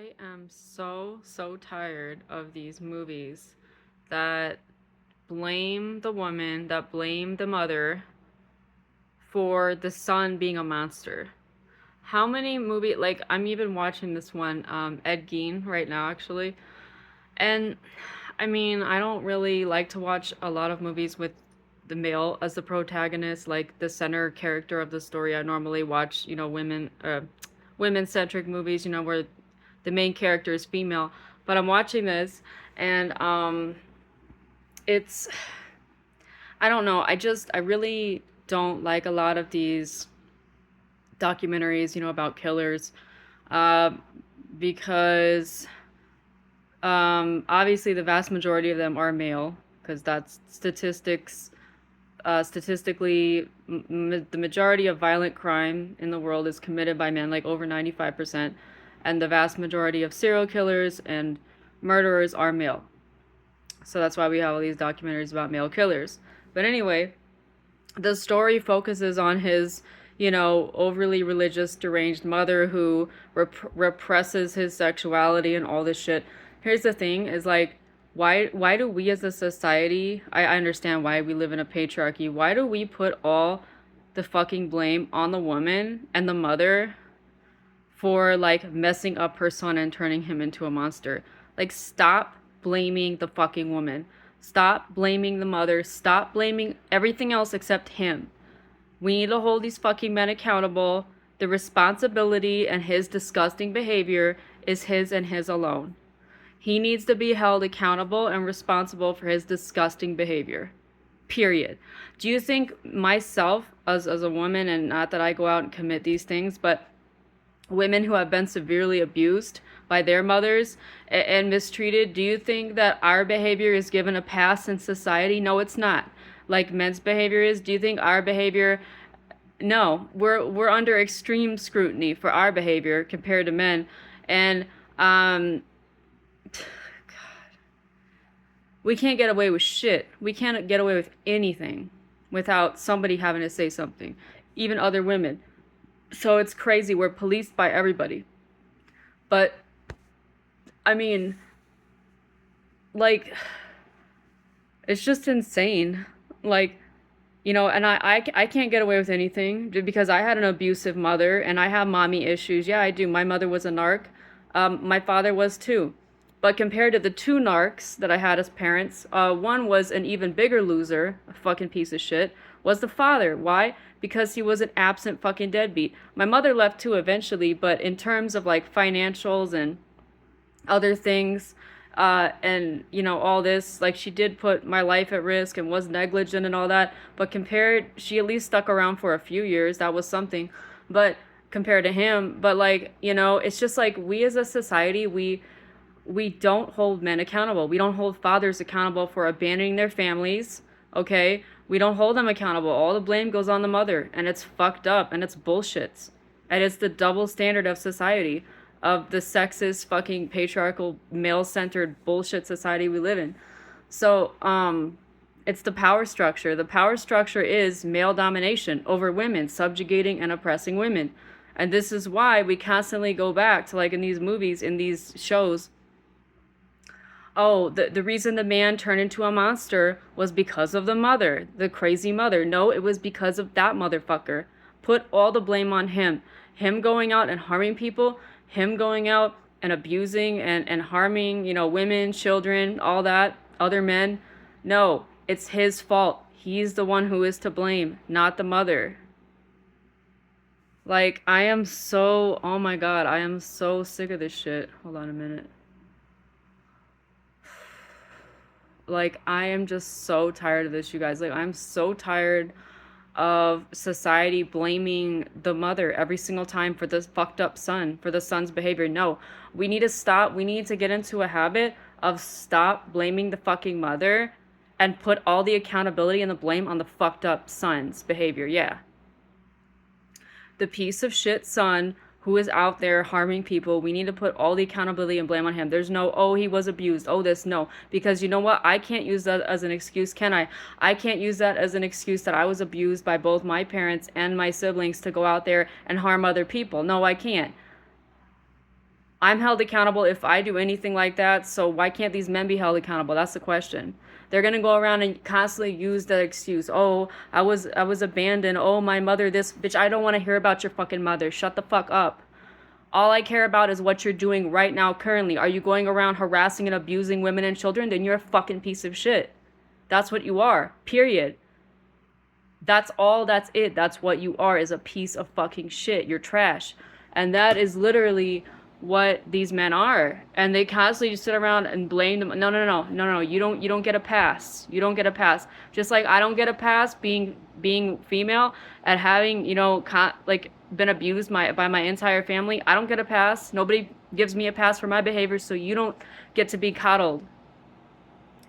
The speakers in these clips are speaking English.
I am so tired of these movies that blame the woman, that blame the mother for the son being a monster. How many like I'm even watching this one, Ed Gein right now actually. And I mean, I don't really like to watch a lot of movies with the male as the protagonist, like the center character of the story. I normally watch, women-centric movies, where the main character is female. But I'm watching this, and it's I don't know. I really don't like a lot of these documentaries, about killers, uh, because obviously the vast majority of them are male, because that's statistically, the majority of violent crime in the world is committed by men, like over 95%, and the vast majority of serial killers and murderers are male. So that's why we have all these documentaries about male killers. But anyway, the story focuses on his, overly religious, deranged mother who represses his sexuality and all this shit. Here's the thing: is like, why do we as a society? I understand why we live in a patriarchy. Why do we put all the fucking blame on the woman and the mother for like messing up her son and turning him into a monster? Like, stop blaming the fucking woman. Stop blaming the mother. Stop blaming everything else except him. We need to hold these fucking men accountable. The responsibility and his disgusting behavior is his and his alone. He needs to be held accountable and responsible for his disgusting behavior. Period. Do you think myself, as a woman, and not that I go out and commit these things, but women who have been severely abused by their mothers and mistreated, do you think that our behavior is given a pass in society? No, it's not. Like men's behavior is. Do you think our behavior? No, we're under extreme scrutiny for our behavior compared to men, and we can't get away with shit. We can't get away with anything without somebody having to say something, even other women. So it's crazy. We're policed by everybody. But I mean, like, it's just insane. Like, and I can't get away with anything because I had an abusive mother and I have mommy issues. Yeah, I do. My mother was a narc. My father was too. But compared to the two narcs that I had as parents, one was an even bigger loser, a fucking piece of shit, was the father. Why? Because he was an absent fucking deadbeat. My mother left too eventually, but in terms of like financials and other things, and all this, like, she did put my life at risk and was negligent and all that, but compared, she at least stuck around for a few years. That was something. But compared to him, but like, it's just like, we as a society, we don't hold men accountable. We don't hold fathers accountable for abandoning their families. Okay, we don't hold them accountable. All the blame goes on the mother, and it's fucked up, and it's bullshit, and it's the double standard of society, of the sexist, fucking patriarchal, male-centered bullshit society we live in. So, it's the power structure. The power structure is male domination over women, subjugating and oppressing women. And this is why we constantly go back to, like, in these movies, in these shows, oh, the reason the man turned into a monster was because of the mother, the crazy mother. No, it was because of that motherfucker. Put all the blame on him. Him going out and harming people, him going out and abusing and harming, women, children, all that, other men. No, it's his fault. He's the one who is to blame, not the mother. Like, oh my God, I am so sick of this shit. Hold on a minute. Like, I am just so tired of this, you guys. Like, I'm so tired of society blaming the mother every single time for this fucked up son, for the son's behavior. No, we need to stop. We need to get into a habit of stop blaming the fucking mother and put all the accountability and the blame on the fucked up son's behavior. Yeah. The piece of shit son who is out there harming people, we need to put all the accountability and blame on him. There's no, oh, he was abused, oh, this, no. Because you know what? I can't use that as an excuse, can I? I can't use that as an excuse that I was abused by both my parents and my siblings to go out there and harm other people. No, I can't. I'm held accountable if I do anything like that, so why can't these men be held accountable? That's the question. They're gonna go around and constantly use that excuse. Oh, I was abandoned. Oh, my mother, this bitch, I don't want to hear about your fucking mother. Shut the fuck up. All I care about is what you're doing right now currently. Are you going around harassing and abusing women and children? Then you're a fucking piece of shit. That's what you are. Period. That's all, that's it. That's what you are, is a piece of fucking shit. You're trash. And that is literally what these men are. And they constantly just sit around and blame them. No, no, no, no, no, no. You don't get a pass. You don't get a pass. Just like I don't get a pass being female and having, like been abused by my entire family. I don't get a pass. Nobody gives me a pass for my behavior, so you don't get to be coddled.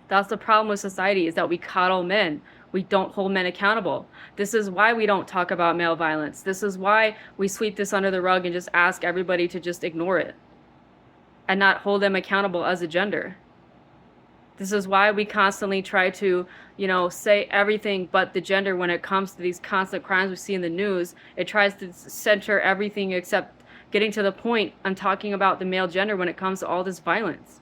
That's the problem with society, is that we coddle men. We don't hold men accountable. This is why we don't talk about male violence. This is why we sweep this under the rug and just ask everybody to just ignore it and not hold them accountable as a gender. This is why we constantly try to, say everything but the gender when it comes to these constant crimes we see in the news. It tries to center everything except getting to the point. I'm talking about the male gender when it comes to all this violence.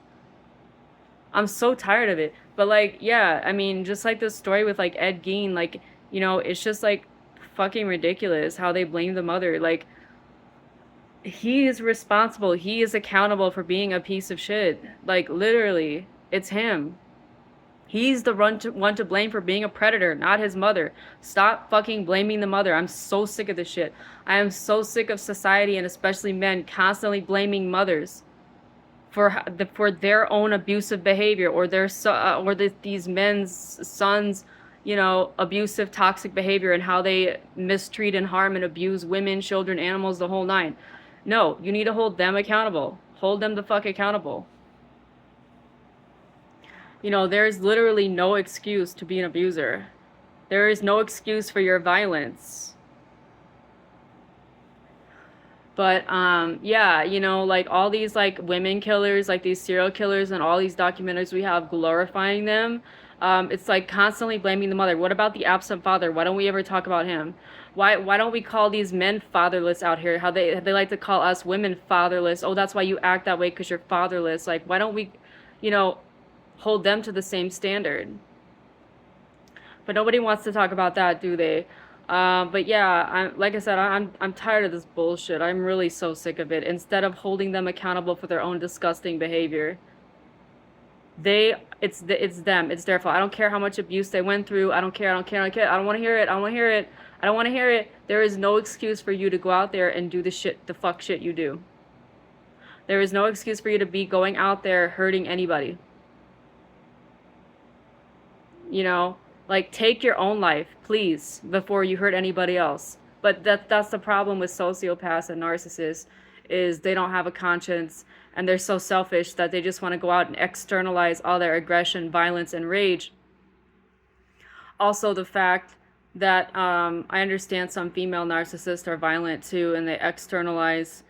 I'm so tired of it. But like, yeah, I mean, just like this story with like Ed Gein, like, it's just like fucking ridiculous how they blame the mother. Like, he is responsible. He is accountable for being a piece of shit. Like, literally, it's him. He's the one to blame for being a predator, not his mother. Stop fucking blaming the mother. I'm so sick of this shit. I am so sick of society, and especially men, constantly blaming mothers for their own abusive behavior, or these men's sons, abusive, toxic behavior, and how they mistreat and harm and abuse women, children, animals, the whole nine. No, you need to hold them accountable. Hold them the fuck accountable. There's literally no excuse to be an abuser. There is no excuse for your violence. But yeah, like all these like women killers, like these serial killers, and all these documentaries we have glorifying them, it's like constantly blaming the mother. What about the absent father? Why don't we ever talk about him? Why don't we call these men fatherless out here? How they like to call us women fatherless. Oh, that's why you act that way, because you're fatherless. Like, why don't we, hold them to the same standard? But nobody wants to talk about that, do they? But yeah, like I said, I'm tired of this bullshit. I'm really so sick of it. Instead of holding them accountable for their own disgusting behavior, it's them. It's their fault. I don't care how much abuse they went through. I don't care. I don't care. I don't care. I don't want to hear it. I don't want to hear it. I don't want to hear it. There is no excuse for you to go out there and do the fuck shit you do. There is no excuse for you to be going out there hurting anybody. Like, take your own life, please, before you hurt anybody else. But that's the problem with sociopaths and narcissists, is they don't have a conscience, and they're so selfish that they just want to go out and externalize all their aggression, violence, and rage. Also, the fact that I understand some female narcissists are violent too, and they externalize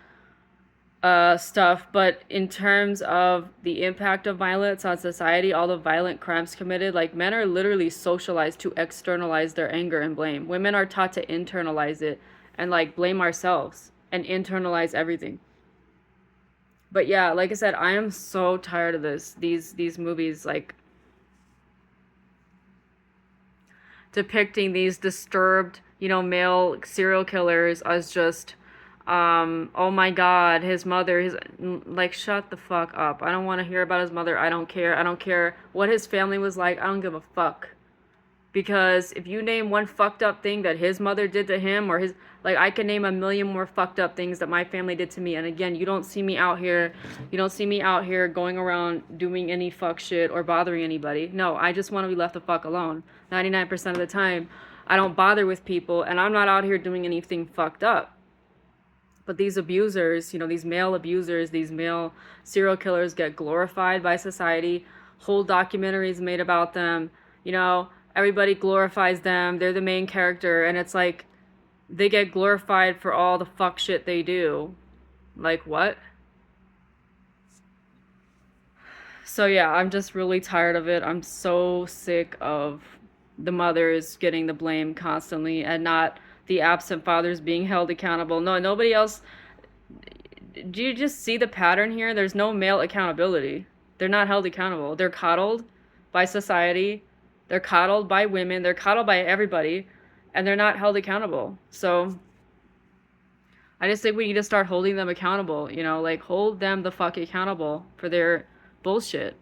stuff, but in terms of the impact of violence on society, all the violent crimes committed, like, men are literally socialized to externalize their anger and blame. Women are taught to internalize it and like blame ourselves and internalize everything. But yeah, like I said, I am so tired of these movies, like, depicting these disturbed, male serial killers as just oh my god, his mother, like, shut the fuck up. I don't want to hear about his mother. I don't care. I don't care what his family was like. I don't give a fuck. Because if you name one fucked up thing that his mother did to him, or like, I can name a million more fucked up things that my family did to me. And again, you don't see me out here going around doing any fuck shit or bothering anybody. No, I just want to be left the fuck alone. 99% of the time, I don't bother with people, and I'm not out here doing anything fucked up. But these abusers, these male abusers, these male serial killers get glorified by society. Whole documentaries made about them. Everybody glorifies them. They're the main character. And it's like, they get glorified for all the fuck shit they do. Like, what? So yeah, I'm just really tired of it. I'm so sick of the mothers getting the blame constantly, and not the absent fathers being held accountable. No, nobody else. do you just see the pattern here? There's no male accountability. They're not held accountable. They're coddled by society. They're coddled by women. They're coddled by everybody, and they're not held accountable. So I just think we need to start holding them accountable, you know, like hold them the fuck accountable for their bullshit.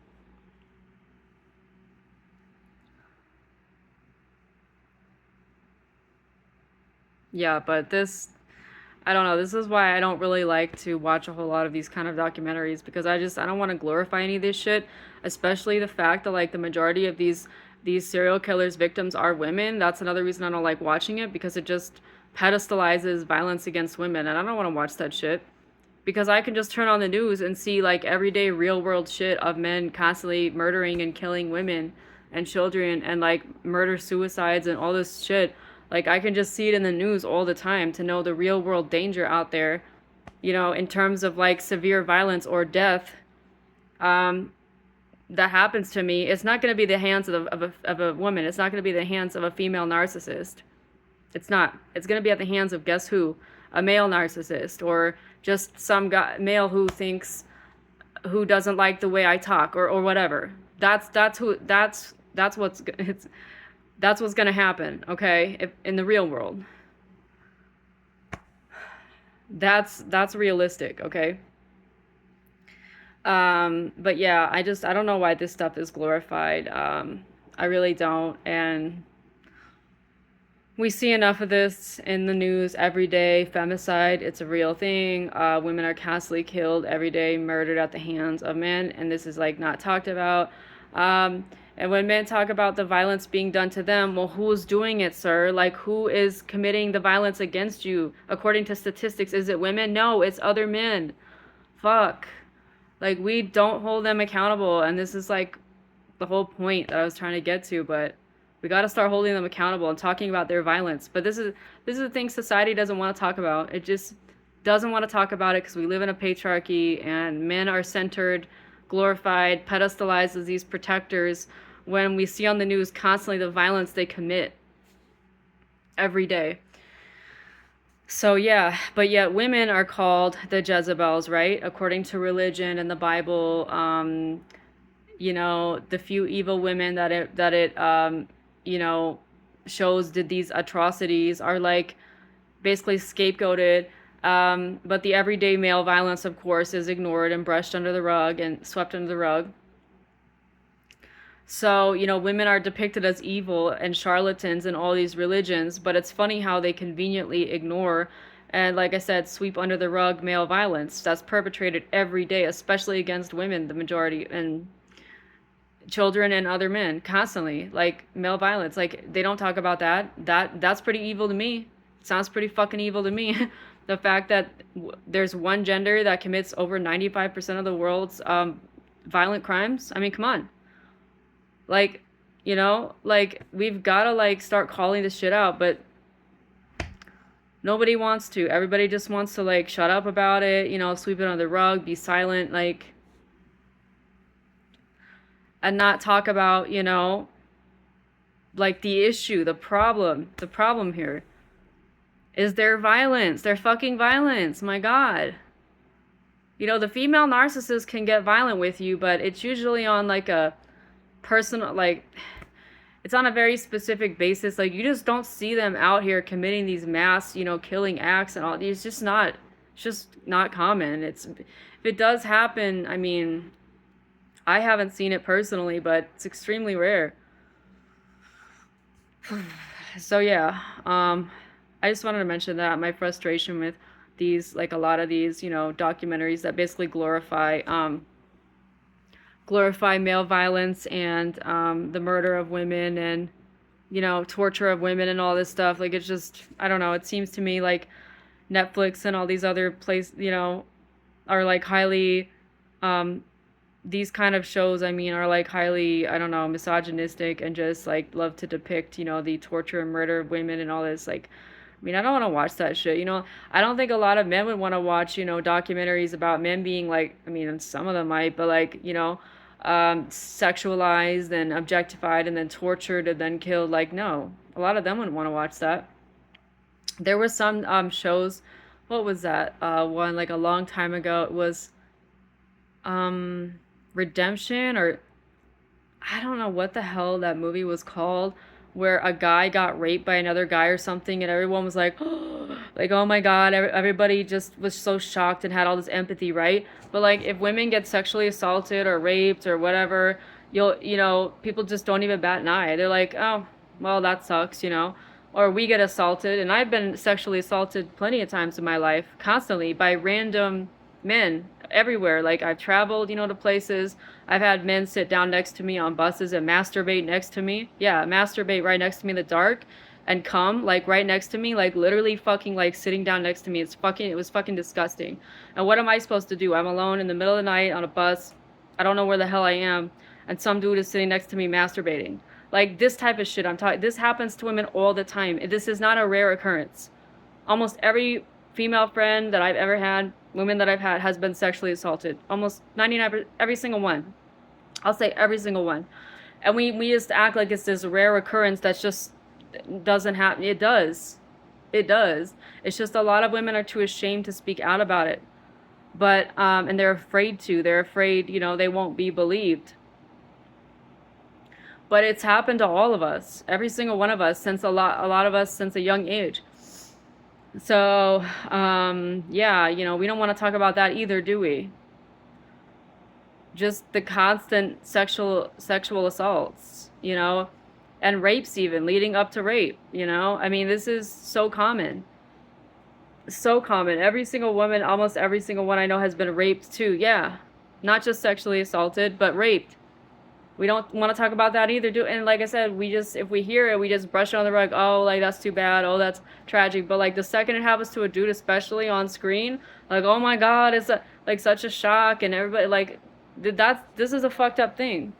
Yeah, but this, I don't know, this is why I don't really like to watch a whole lot of these kind of documentaries because I don't want to glorify any of this shit, especially the fact that like the majority of these serial killers victims are women. That's another reason I don't like watching it because it just pedestalizes violence against women and I don't want to watch that shit. Because I can just turn on the news and see like everyday real world shit of men constantly murdering and killing women and children and like murder suicides and all this shit. Like I can just see it in the news all the time to know the real world danger out there, you know, in terms of like severe violence or death um, that happens to me. It's not going to be the hands of a woman. It's not going to be the hands of a female narcissist. It's not. It's going to be at the hands of guess who? A male narcissist or just some guy, male who doesn't like the way I talk or whatever. That's what's that's what's going to happen, okay? If, in the real world. That's realistic, okay? But yeah, I don't know why this stuff is glorified. I really don't and we see enough of this in the news every day. Femicide, it's a real thing. Women are constantly killed every day, murdered at the hands of men, and this is like not talked about. And when men talk about the violence being done to them, well, who's doing it, sir? Like, who is committing the violence against you? According to statistics, is it women? No, it's other men. Fuck. Like, we don't hold them accountable, and this is like the whole point that I was trying to get to, but we got to start holding them accountable and talking about their violence. But this is the thing society doesn't want to talk about. It just doesn't want to talk about it because we live in a patriarchy and men are centered, glorified, pedestalized as these protectors when we see on the news constantly the violence they commit every day. So yeah, but yet women are called the Jezebels, right? According to religion and the Bible, you know, the few evil women that it you know, shows did these atrocities are like basically scapegoated. But the everyday male violence, of course, is ignored and brushed under the rug and swept under the rug. So, you know, women are depicted as evil and charlatans in all these religions, but it's funny how they conveniently ignore and, like I said, sweep under the rug male violence that's perpetrated every day, especially against women, the majority, and children and other men constantly, like male violence. Like they don't talk about that. That's pretty evil to me. Sounds pretty fucking evil to me. The fact that there's one gender that commits over 95% of the world's violent crimes. I mean, come on. Like, you know, like we've got to like start calling this shit out, but nobody wants to. Everybody just wants to like shut up about it, you know, sweep it under the rug, be silent, like, and not talk about, you know, like the issue, the problem here is their violence, their fucking violence. My God. You know, the female narcissist can get violent with you, but it's usually on like a personal, like, it's on a very specific basis. Like, you just don't see them out here committing these mass, you know, killing acts and all. It's just not common. If it does happen, I mean, I haven't seen it personally, but it's extremely rare. So yeah, I just wanted to mention that my frustration with these, like a lot of these, you know, documentaries that basically glorify male violence and the murder of women and, you know, torture of women and all this stuff. Like, it's just, I don't know, it seems to me like Netflix and all these other places, you know, are like highly, these kind of shows, I mean, are like highly, I don't know, misogynistic and just like love to depict, you know, the torture and murder of women and all this. Like, I mean, I don't want to watch that shit, you know. I don't think a lot of men would want to watch, you know, documentaries about men being like, I mean, some of them might, but like, you know, sexualized and objectified and then tortured and then killed. Like, no, a lot of them wouldn't want to watch that. There were some shows what was that one, like a long time ago? It was Redemption, or I don't know what the hell that movie was called, where a guy got raped by another guy or something, and everyone was like, like, oh my God, everybody just was so shocked and had all this empathy, right? But like, if women get sexually assaulted or raped or whatever, people just don't even bat an eye. They're like, oh, well, that sucks, you know? Or we get assaulted, and I've been sexually assaulted plenty of times in my life, constantly by random men everywhere. Like I've traveled, to places. I've had men sit down next to me on buses and masturbate next to me. Yeah, masturbate right next to me in the dark and come like right next to me, like literally fucking like sitting down next to me. It was fucking disgusting. And what am I supposed to do? I'm alone in the middle of the night on a bus. I don't know where the hell I am, and some dude is sitting next to me masturbating. Like this type of shit I'm talking. This happens to women all the time. This is not a rare occurrence. Almost every female friend that I've ever had, women that I've had, has been sexually assaulted. Almost 99%, every single one. I'll say every single one. And we just act like it's this rare occurrence that's just doesn't happen. It does. It does. It's just a lot of women are too ashamed to speak out about it. But, and they're afraid to. They're afraid, they won't be believed. But it's happened to all of us, every single one of us, since a lot of us since a young age. So, yeah, we don't want to talk about that either, do we? Just the constant sexual assaults, and rapes even leading up to rape, I mean, this is so common. So common. Every single woman, almost every single one I know has been raped too. Yeah. Not just sexually assaulted, but raped. We don't want to talk about that either, do. And like I said, if we hear it, we just brush it on the rug. Oh, like that's too bad. Oh, that's tragic. But like the second it happens to a dude, especially on screen, like, oh my God, it's like such a shock, and everybody like this is a fucked up thing.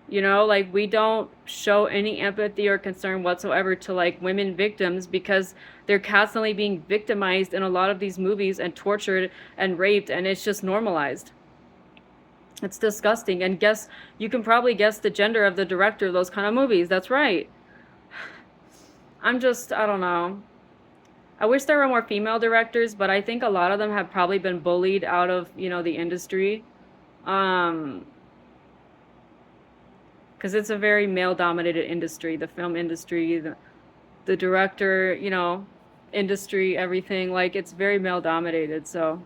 Like we don't show any empathy or concern whatsoever to like women victims, because they're constantly being victimized in a lot of these movies and tortured and raped, and it's just normalized. It's disgusting. And you can probably guess the gender of the director of those kind of movies. That's right. I don't know. I wish there were more female directors, but I think a lot of them have probably been bullied out of, the industry. Because it's a very male-dominated industry, the film industry, the director, industry, everything. Like, it's very male-dominated, so...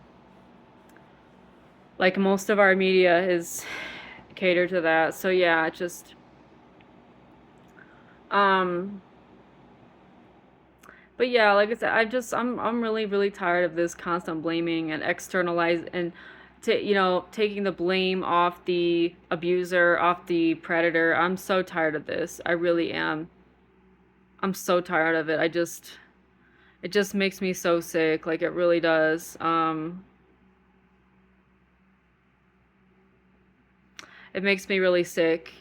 Like, most of our media is catered to that. So, yeah, just... But yeah, like I said, I'm really, really tired of this constant blaming and taking the blame off the abuser, off the predator. I'm so tired of this. I really am. I'm so tired of it. It just makes me so sick. Like, it really does. It makes me really sick,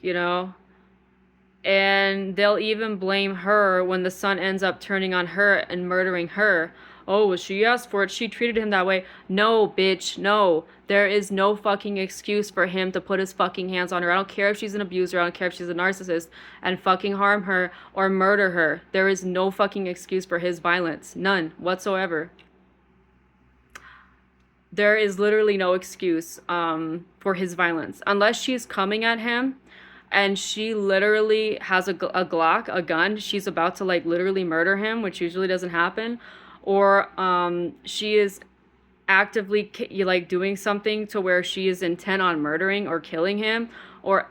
And they'll even blame her when the son ends up turning on her and murdering her. Oh, well, she asked for it. She treated him that way. No, bitch, no. There is no fucking excuse for him to put his fucking hands on her. I don't care if she's an abuser. I don't care if she's a narcissist, and fucking harm her or murder her. There is no fucking excuse for his violence. None whatsoever. There is literally no excuse for his violence. Unless she's coming at him and she literally has a Glock, a gun. She's about to like literally murder him, which usually doesn't happen. Or she is actively like doing something to where she is intent on murdering or killing him, or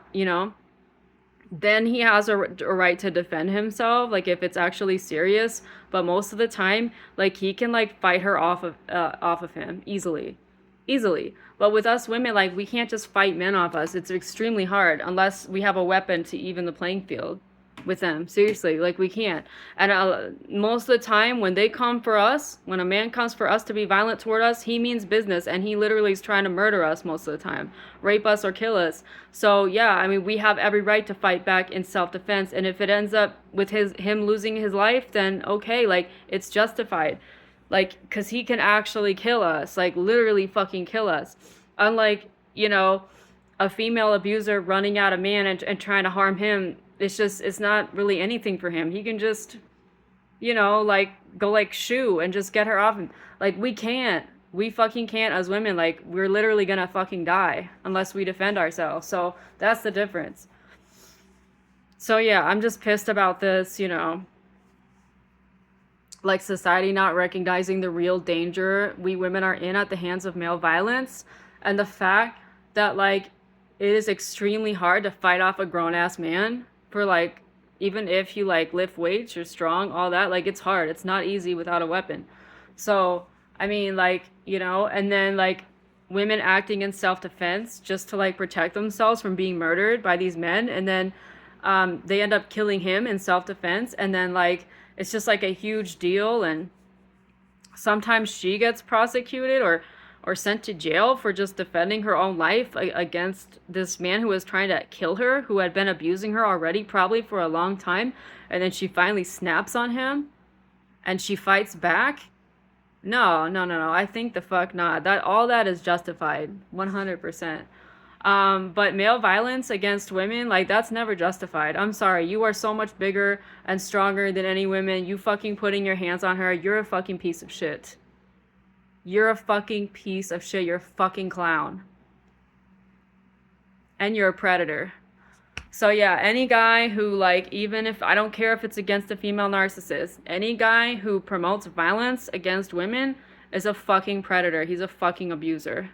then he has a right to defend himself, like if it's actually serious. But most of the time, like, he can like fight her off of him easily. But with us women, like, we can't just fight men off us. It's extremely hard unless we have a weapon to even the playing field with them. Seriously, like, we can't. And most of the time when they come for us, when a man comes for us to be violent toward us, he means business, and he literally is trying to murder us most of the time, rape us or kill us. So yeah, I mean, we have every right to fight back in self-defense, and if it ends up with him losing his life, then okay, like, it's justified. Like, because he can actually kill us, like, literally fucking kill us. Unlike, a female abuser running at a man and trying to harm him. It's not really anything for him. He can just you know, like go like shoo and just get her off. Like we can't. We fucking can't as women. Like we're literally gonna fucking die unless we defend ourselves. So that's the difference. So yeah, I'm just pissed about this, you know, like society not recognizing the real danger we women are in at the hands of male violence, and the fact that like it is extremely hard to fight off a grown ass man for like, even if you like lift weights, you're strong, all that, like it's hard. It's not easy without a weapon. So, I mean, like, you know, and then like women acting in self-defense just to like protect themselves from being murdered by these men, and then they end up killing him in self-defense, and then like it's just like a huge deal, and sometimes she gets prosecuted or sent to jail for just defending her own life against this man who was trying to kill her, who had been abusing her already probably for a long time, and then she finally snaps on him and she fights back. No, no, no, no. I think the fuck not. That all that is justified, 100%. But male violence against women, like that's never justified. I'm sorry. You are so much bigger and stronger than any women. You fucking putting your hands on her, you're a fucking piece of shit. You're a fucking piece of shit. You're a fucking clown. And you're a predator. So yeah, any guy who like, even if, I don't care if it's against a female narcissist, any guy who promotes violence against women is a fucking predator. He's a fucking abuser.